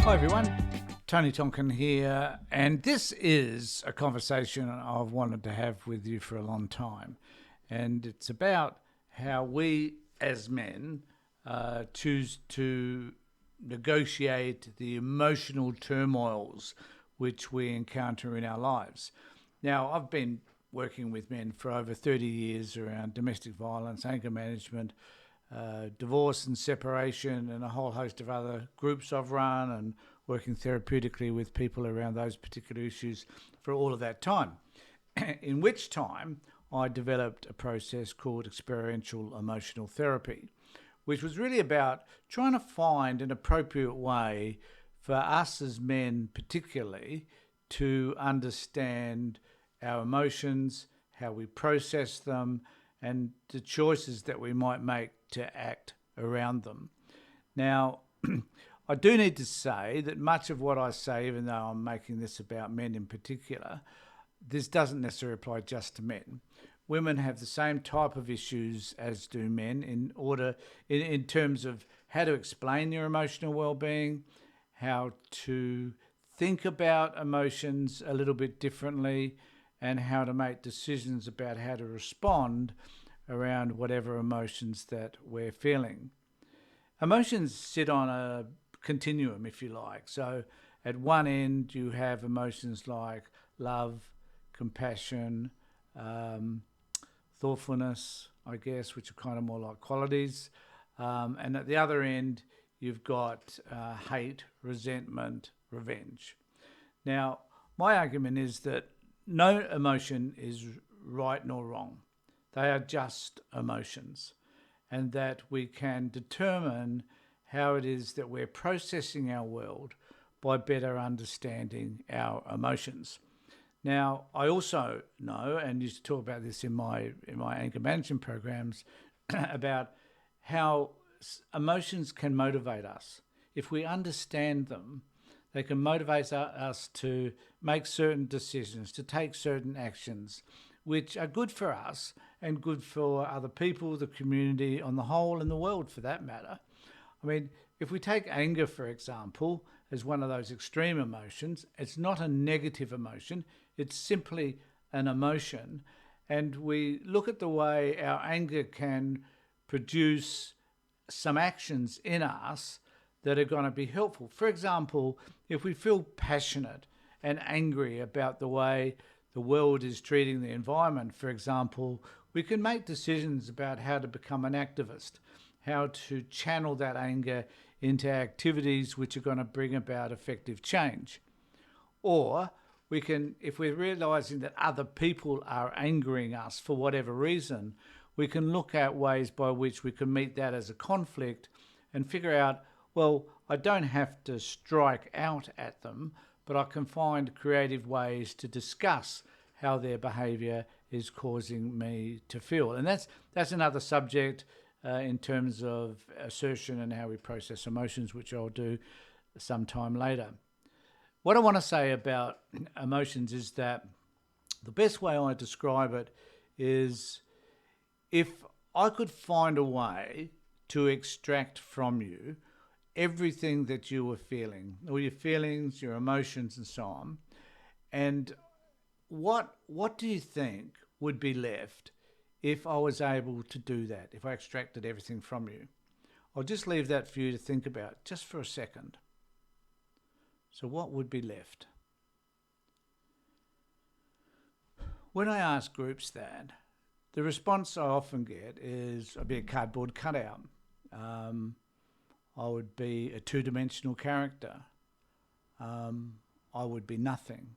Hi everyone, Tony Tonkin here, and this is a conversation I've wanted to have with you for a long time, and it's about how we as men choose to negotiate the emotional turmoils which we encounter in our lives. Now, I've been working with men for over 30 years around domestic violence, anger management, divorce and separation, and a whole host of other groups I've run, and working therapeutically with people around those particular issues for all of that time. In which time I developed a process called experiential emotional therapy, which was really about trying to find an appropriate way for us as men particularly to understand our emotions, how we process them, and the choices that we might make to act around them. Now, I do need to say that much of what I say, even though I'm making this about men in particular, this doesn't necessarily apply just to men. Women have the same type of issues as do men in terms of how to explain your emotional well-being, how to think about emotions a little bit differently, and how to make decisions about how to respond around whatever emotions that we're feeling. Emotions sit on a continuum, if you like. So at one end, you have emotions like love, compassion, thoughtfulness, I guess, which are kind of more like qualities. And at the other end, you've got hate, resentment, revenge. Now, my argument is that no emotion is right nor wrong. They are just emotions, and that we can determine how it is that we're processing our world by better understanding our emotions. Now, I also know, and used to talk about this in my anger management programs, about how emotions can motivate us. If we understand them, they can motivate us to make certain decisions, to take certain actions, which are good for us and good for other people, the community on the whole, and the world for that matter. I mean, if we take anger, for example, as one of those extreme emotions, it's not a negative emotion, it's simply an emotion. And we look at the way our anger can produce some actions in us that are going to be helpful. For example, if we feel passionate and angry about the way the world is treating the environment, for example, we can make decisions about how to become an activist, how to channel that anger into activities which are going to bring about effective change. Or we can, if we're realizing that other people are angering us for whatever reason, we can look at ways by which we can meet that as a conflict and figure out, well, I don't have to strike out at them, but I can find creative ways to discuss how their behaviour is causing me to feel. And that's another subject in terms of assertion and how we process emotions, which I'll do sometime later. What I want to say about emotions is that the best way I describe it is if I could find a way to extract from you everything that you were feeling, all your feelings, your emotions, and so on, and what do you think would be left if I was able to do that, if I extracted everything from you? I'll just leave that for you to think about just for a second. So what would be left? When I ask groups that, the response I often get is I'd be a cardboard cutout. I would be a two-dimensional character. I would be nothing.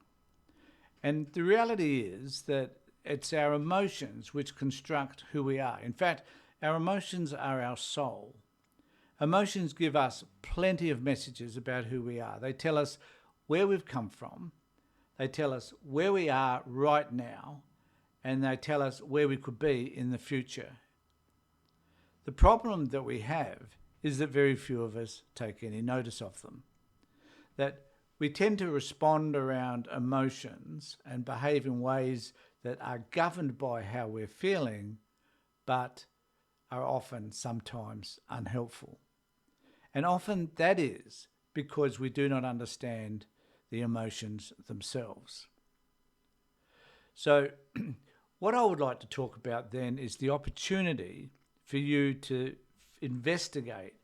And the reality is that it's our emotions which construct who we are. In fact, our emotions are our soul. Emotions give us plenty of messages about who we are. They tell us where we've come from. They tell us where we are right now. And they tell us where we could be in the future. The problem that we have is that very few of us take any notice of them. That we tend to respond around emotions and behave in ways that are governed by how we're feeling, but are often sometimes unhelpful. And often that is because we do not understand the emotions themselves. So what I would like to talk about then is the opportunity for you to investigate,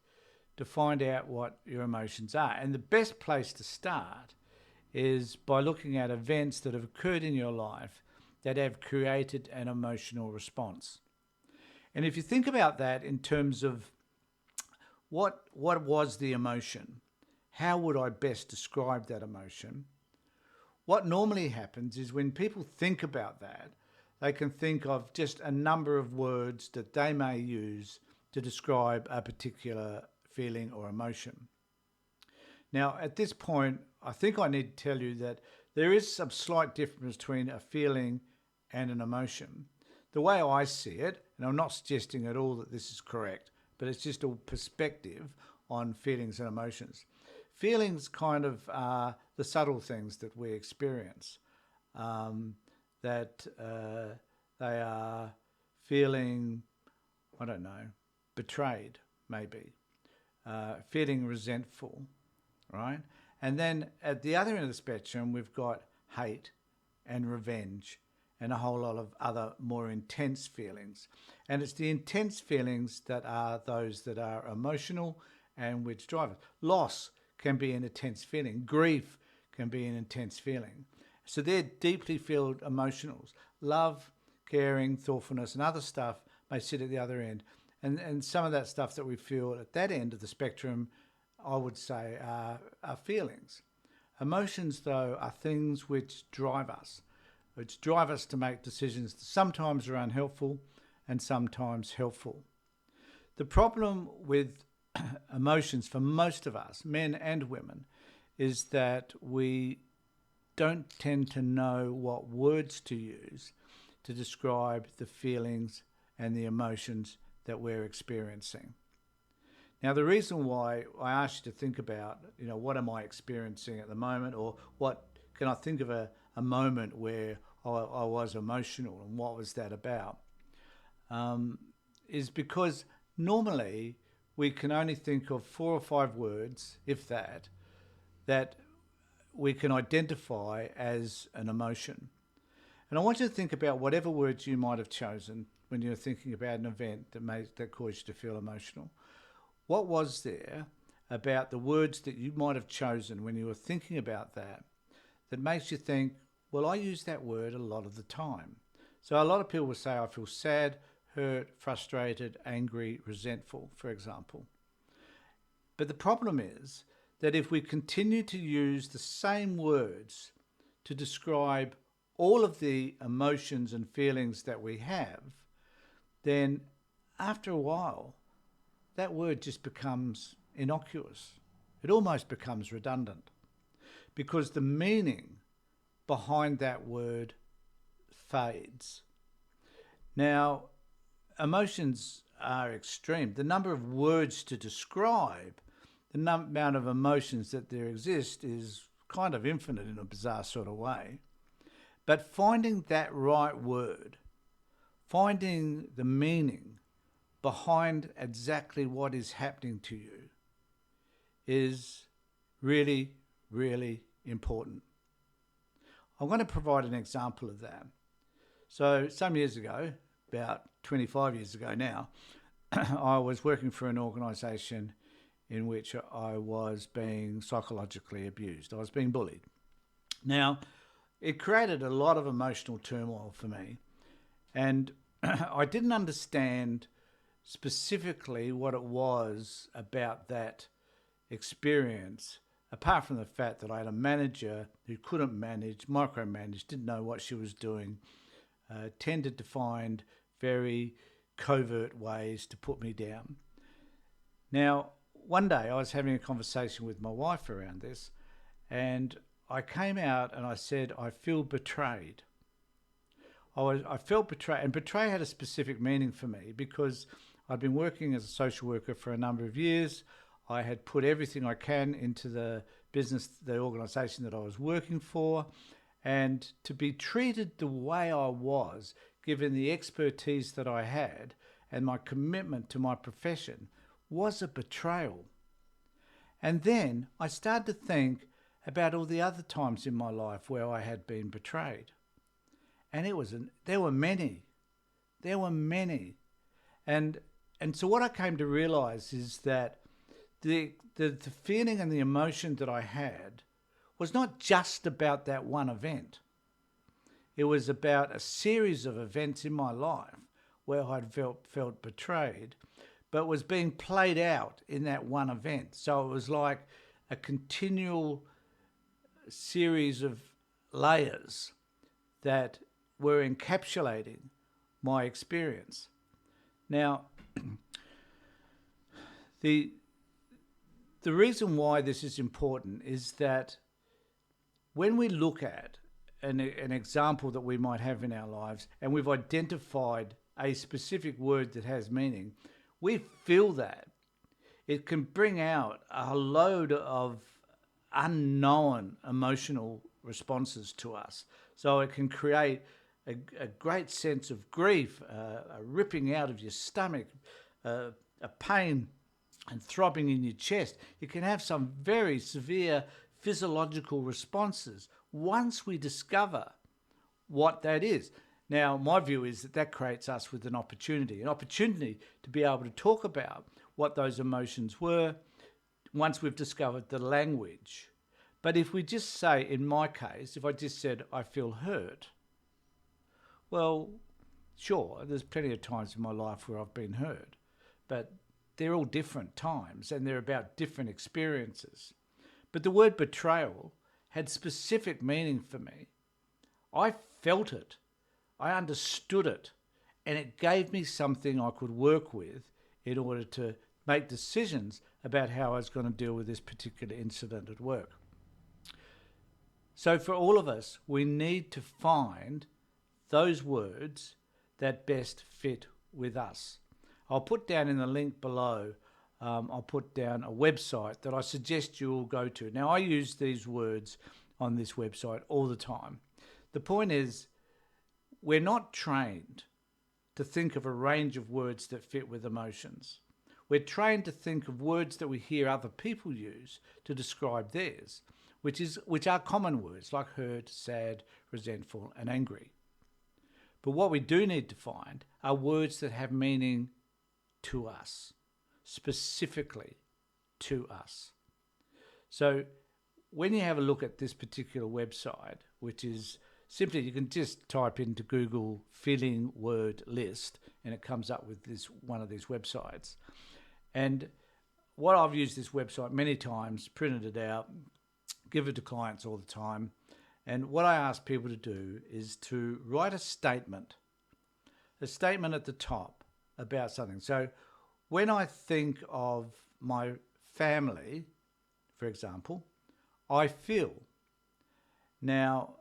to find out what your emotions are. And the best place to start is by looking at events that have occurred in your life that have created an emotional response. And if you think about that in terms of what was the emotion, how would I best describe that emotion? What normally happens is when people think about that, they can think of just a number of words that they may use to describe a particular feeling or emotion. Now, at this point, I think I need to tell you that there is some slight difference between a feeling and an emotion. The way I see it, and I'm not suggesting at all that this is correct, but it's just a perspective on feelings and emotions. Feelings kind of are the subtle things that we experience, that they are feeling, I don't know, betrayed, maybe, feeling resentful, right? And then at the other end of the spectrum, we've got hate and revenge and a whole lot of other more intense feelings. And it's the intense feelings that are those that are emotional and which drive it. Loss can be an intense feeling. Grief can be an intense feeling. So they're deeply felt emotionals. Love, caring, thoughtfulness, and other stuff may sit at the other end. And some of that stuff that we feel at that end of the spectrum, I would say, are feelings. Emotions, though, are things which drive us to make decisions that sometimes are unhelpful and sometimes helpful. The problem with emotions for most of us, men and women, is that we don't tend to know what words to use to describe the feelings and the emotions that we're experiencing. Now, the reason why I asked you to think about, what am I experiencing at the moment, or what can I think of a moment where I was emotional and what was that about, is because normally we can only think of 4 or 5 words, if that we can identify as an emotion. And I want you to think about whatever words you might have chosen when you're thinking about an event that caused you to feel emotional. What was there about the words that you might have chosen when you were thinking about that makes you think, well, I use that word a lot of the time. So a lot of people will say, I feel sad, hurt, frustrated, angry, resentful, for example. But the problem is that if we continue to use the same words to describe all of the emotions and feelings that we have, then after a while, that word just becomes innocuous. It almost becomes redundant because the meaning behind that word fades. Now, emotions are extreme. The number of words to describe the amount of emotions that there exist is kind of infinite in a bizarre sort of way. But finding that right word, finding the meaning behind exactly what is happening to you is really, really important. I'm going to provide an example of that. So some years ago, about 25 years ago now, I was working for an organisation in which I was being psychologically abused. I was being bullied. Now, it created a lot of emotional turmoil for me, and I didn't understand specifically what it was about that experience, apart from the fact that I had a manager who couldn't manage, micromanage, didn't know what she was doing, tended to find very covert ways to put me down. Now, one day I was having a conversation with my wife around this, and I came out and I said, I feel betrayed. I felt betrayed, and betray had a specific meaning for me because I'd been working as a social worker for a number of years. I had put everything I can into the business, the organisation that I was working for, and to be treated the way I was, given the expertise that I had and my commitment to my profession, was a betrayal. And then I started to think about all the other times in my life where I had been betrayed. And there were many. There were many. And so what I came to realize is that the feeling and the emotion that I had was not just about that one event. It was about a series of events in my life where I'd felt betrayed, but was being played out in that one event. So it was like a continual series of layers that were encapsulating my experience. Now, the reason why this is important is that when we look at an example that we might have in our lives and we've identified a specific word that has meaning, we feel that. It can bring out a load of unknown emotional responses to us. So it can create a great sense of grief, a ripping out of your stomach, a pain and throbbing in your chest. You can have some very severe physiological responses once we discover what that is. Now, my view is that creates us with an opportunity to be able to talk about what those emotions were once we've discovered the language. But if we just say, in my case, if I just said, I feel hurt, well, sure, there's plenty of times in my life where I've been hurt, but they're all different times and they're about different experiences. But the word betrayal had specific meaning for me. I felt it, I understood it, and it gave me something I could work with in order to make decisions about how I was going to deal with this particular incident at work. So for all of us, we need to find those words that best fit with us. I'll put down in the link below, I'll put down a website that I suggest you all go to. Now, I use these words on this website all the time. The point is, we're not trained to think of a range of words that fit with emotions. We're trained to think of words that we hear other people use to describe theirs, which are common words like hurt, sad, resentful, and angry. But what we do need to find are words that have meaning to us, specifically to us. So when you have a look at this particular website, which is simply, you can just type into Google feeling word list and it comes up with one of these websites. And what I've used this website many times, printed it out, give it to clients all the time. And what I ask people to do is to write a statement at the top about something. So when I think of my family, for example, I feel. Now,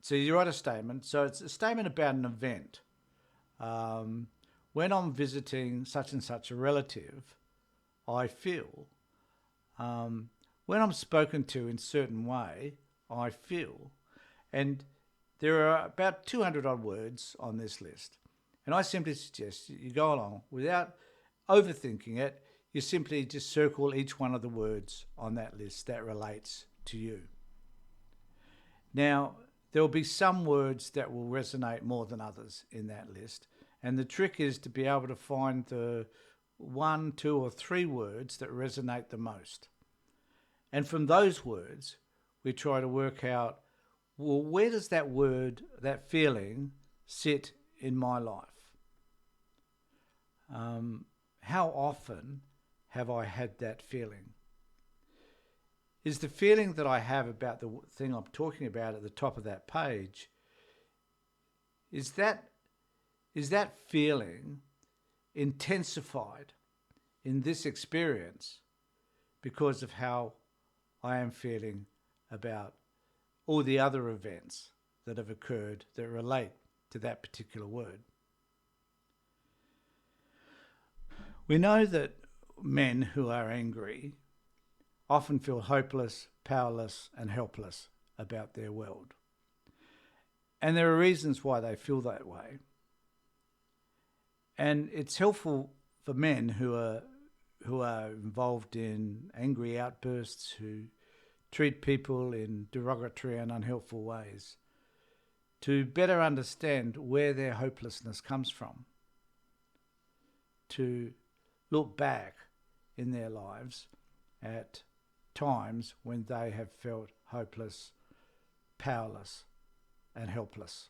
so you write a statement. So it's a statement about an event. When I'm visiting such and such a relative, I feel. When I'm spoken to in a certain way, I feel. And there are about 200 odd words on this list. And I simply suggest you go along without overthinking it. You simply just circle each one of the words on that list that relates to you. Now, there will be some words that will resonate more than others in that list. And the trick is to be able to find the 1, 2, or 3 words that resonate the most. And from those words, we try to work out, well, where does that word, that feeling, sit in my life? How often have I had that feeling? Is the feeling that I have about the thing I'm talking about at the top of that page, is that feeling intensified in this experience because of how I am feeling about all the other events that have occurred that relate to that particular word? We know that men who are angry often feel hopeless, powerless, and helpless about their world. And there are reasons why they feel that way. And it's helpful for men who are who are involved in angry outbursts, who treat people in derogatory and unhelpful ways, to better understand where their hopelessness comes from, to look back in their lives at times when they have felt hopeless, powerless, and helpless.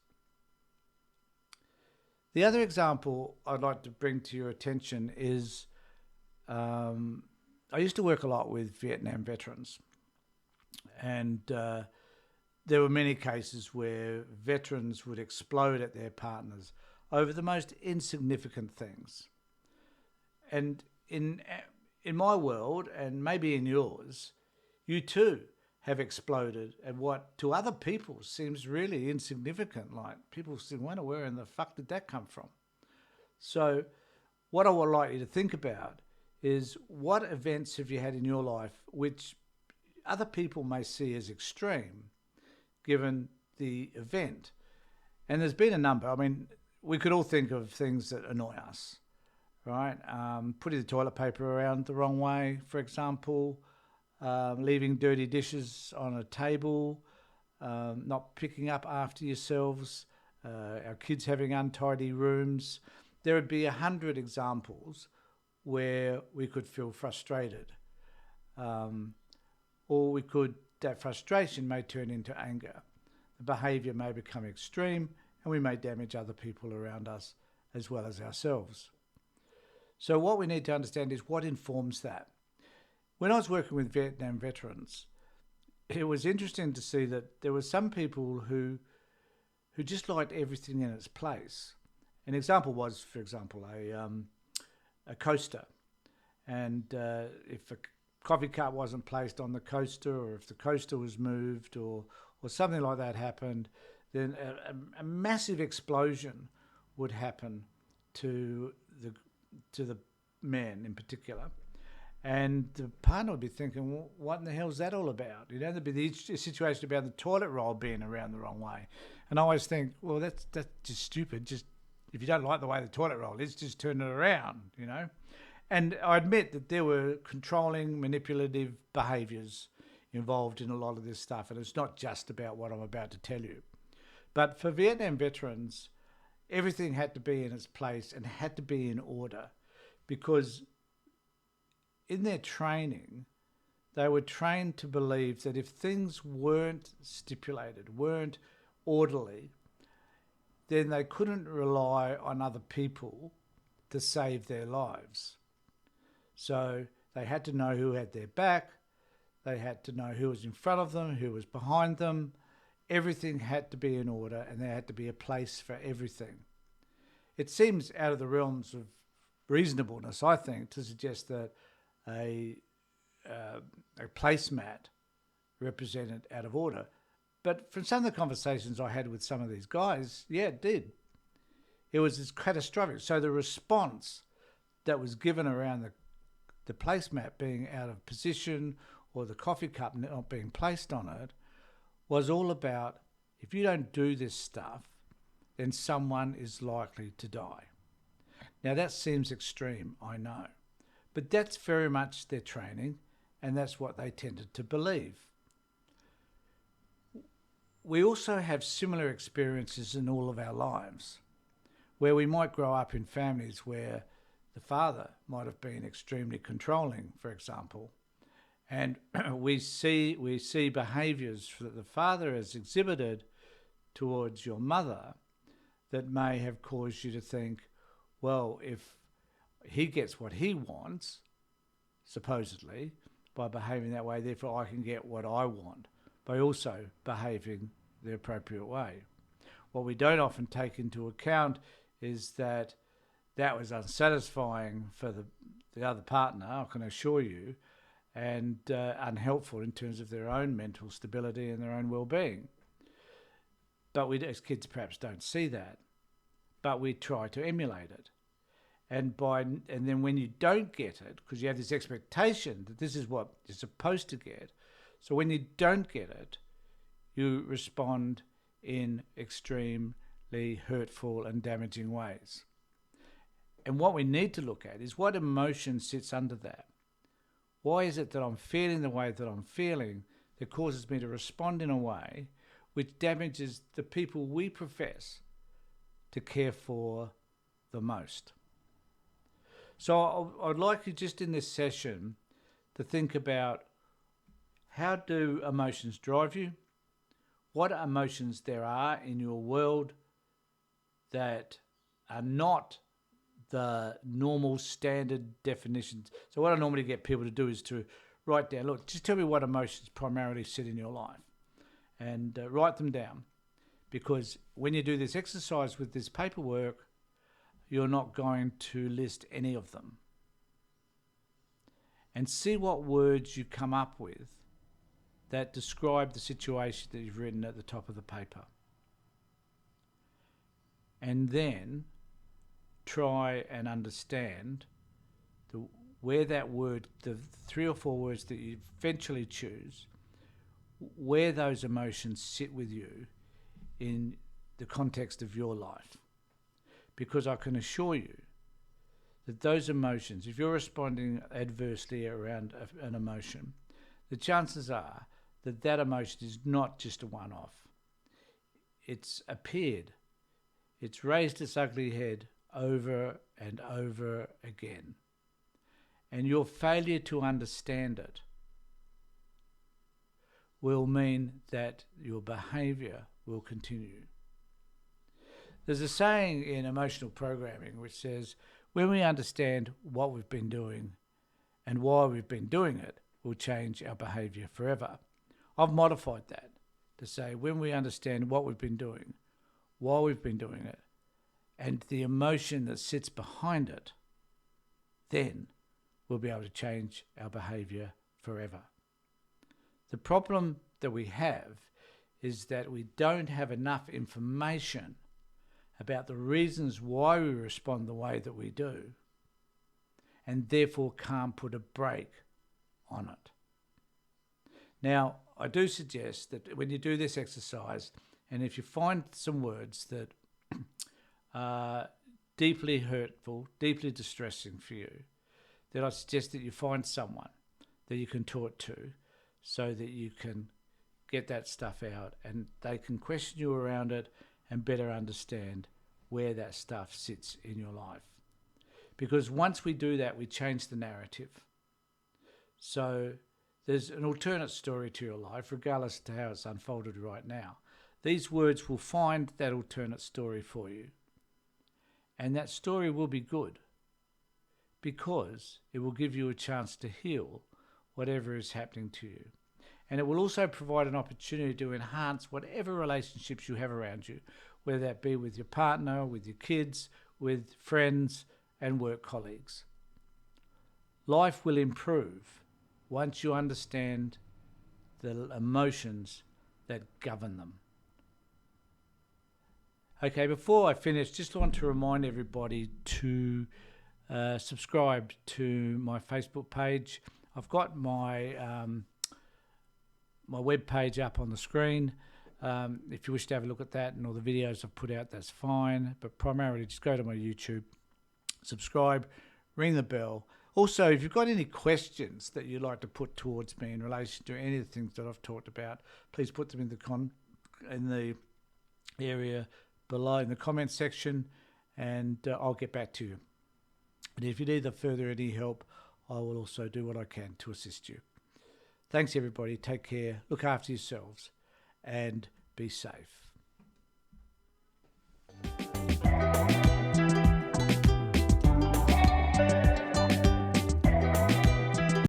The other example I'd like to bring to your attention is I used to work a lot with Vietnam veterans, and there were many cases where veterans would explode at their partners over the most insignificant things. And in my world, and maybe in yours, you too have exploded at what to other people seems really insignificant. Like people say, where in the fuck did that come from? So what I would like you to think about is, what events have you had in your life which other people may see as extreme given the event? And there's been a number. I mean, we could all think of things that annoy us, right? Putting the toilet paper around the wrong way, for example, leaving dirty dishes on a table, not picking up after yourselves, our kids having untidy rooms. There would be 100 examples where we could feel frustrated, or that frustration may turn into anger. The behaviour may become extreme, and we may damage other people around us as well as ourselves. So what we need to understand is what informs that. When I was working with Vietnam veterans, it was interesting to see that there were some people who just liked everything in its place. An example was, for example, a coaster. And if a coffee cup wasn't placed on the coaster, or if the coaster was moved, or something like that happened, then a massive explosion would happen to the men in particular. And the partner would be thinking, well, what in the hell is that all about? There'd be the situation about the toilet roll being around the wrong way. And I always think, well, that's just stupid. Just, if you don't like the way the toilet roll is, just turn it around, And I admit that there were controlling, manipulative behaviours involved in a lot of this stuff. And it's not just about what I'm about to tell you. But for Vietnam veterans, everything had to be in its place and had to be in order, because in their training, they were trained to believe that if things weren't stipulated, weren't orderly, then they couldn't rely on other people to save their lives. So they had to know who had their back, they had to know who was in front of them, who was behind them. Everything had to be in order, and there had to be a place for everything. It seems out of the realms of reasonableness, I think, to suggest that a placemat represented out of order. But from some of the conversations I had with some of these guys, yeah, it did. It was catastrophic. So the response that was given around the placemat being out of position, or the coffee cup not being placed on it, was all about, if you don't do this stuff, then someone is likely to die. Now that seems extreme, I know, but that's very much their training, and that's what they tended to believe. We also have similar experiences in all of our lives, where we might grow up in families where the father might have been extremely controlling, for example, and we see behaviours that the father has exhibited towards your mother that may have caused you to think, well, if he gets what he wants, supposedly, by behaving that way, therefore I can get what I want by also behaving the appropriate way. What we don't often take into account is that was unsatisfying for the other partner, I can assure you, and unhelpful in terms of their own mental stability and their own well-being. But we, as kids, perhaps don't see that, but we try to emulate it. And then when you don't get it, because you have this expectation that this is what you're supposed to get, so when you don't get it, you respond in extremely hurtful and damaging ways. And what we need to look at is what emotion sits under that. Why is it that I'm feeling the way that I'm feeling that causes me to respond in a way which damages the people we profess to care for the most? So I'd like you just in this session to think about, how do emotions drive you? What emotions there are in your world that are not the normal standard definitions. So what I normally get people to do is to write down, look, just tell me what emotions primarily sit in your life, and write them down. Because when you do this exercise with this paperwork, you're not going to list any of them. And see what words you come up with that describe the situation that you've written at the top of the paper. And then try and understand where that word, the 3 or 4 words that you eventually choose, where those emotions sit with you in the context of your life. Because I can assure you that those emotions, if you're responding adversely around an emotion, the chances are that that emotion is not just a one-off. It's appeared. It's raised its ugly head over and over again. And your failure to understand it will mean that your behavior will continue. There's a saying in emotional programming which says, when we understand what we've been doing and why we've been doing it, we'll change our behavior forever. I've modified that to say, when we understand what we've been doing, why we've been doing it, and the emotion that sits behind it, then we'll be able to change our behavior forever. The problem that we have is that we don't have enough information about the reasons why we respond the way that we do, and therefore can't put a brake on it. Now, I do suggest that when you do this exercise, and if you find some words that are deeply hurtful, deeply distressing for you, then I suggest that you find someone that you can talk to so that you can get that stuff out and they can question you around it and better understand where that stuff sits in your life. Because once we do that, we change the narrative. So there's an alternate story to your life, regardless to how it's unfolded right now. These words will find that alternate story for you. And that story will be good because it will give you a chance to heal whatever is happening to you. And it will also provide an opportunity to enhance whatever relationships you have around you, whether that be with your partner, with your kids, with friends and work colleagues. Life will improve once you understand the emotions that govern them. Okay, before I finish, just want to remind everybody to subscribe to my Facebook page. I've got my my web page up on the screen. If you wish to have a look at that and all the videos I've put out, that's fine. But primarily, just go to my YouTube, subscribe, ring the bell. Also, if you've got any questions that you'd like to put towards me in relation to any of the things that I've talked about, please put them in the area below in the comments section, and I'll get back to you. And if you need any help, I will also do what I can to assist you. Thanks, everybody. Take care. Look after yourselves and be safe.